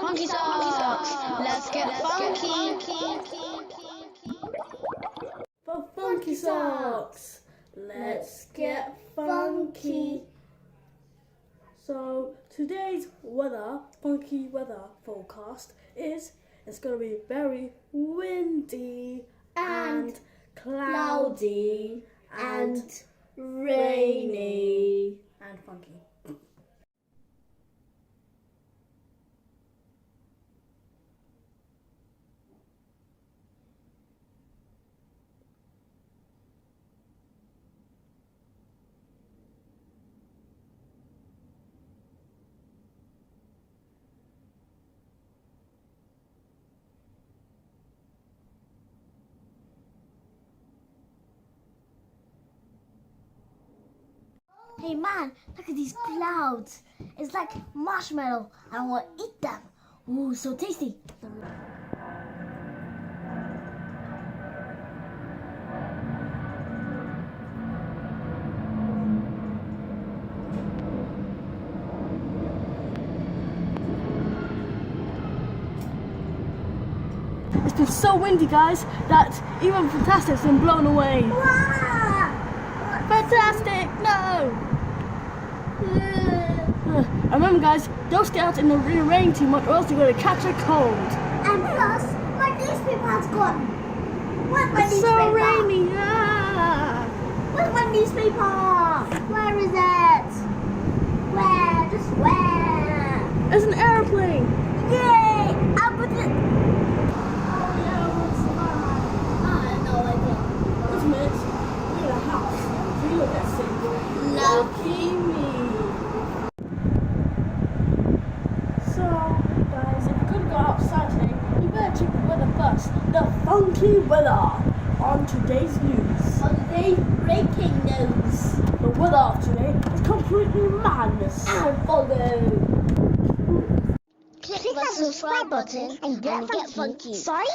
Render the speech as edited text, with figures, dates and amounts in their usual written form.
Funky socks. Let's get funky. For funky socks, let's get funky. So today's funky weather forecast is it's going to be very windy and cloudy and rainy and funky. Hey man, look at these clouds. It's like marshmallow. I want to eat them. Ooh, so tasty. It's been so windy, guys, that even Fantastic's been blown away. Fantastic, no! And remember, guys, don't stay out in the rain too much or else you're going to catch a cold. And plus, my newspaper's gone. Where's my It's newspaper? so rainy, yeah! Where's my newspaper? Where is it? Where? Just where? It's an airplane! Yay! I put it. Oh yeah, what's that? I know I don't. Wait a minute. We're in a house. We look at single. Lucky me. So, guys, if you're going to go outside today, you better check the weather first. The funky weather on today's news. On today's breaking news. The weather of today is completely madness. And follow. Click the subscribe button and get funky. Sorry?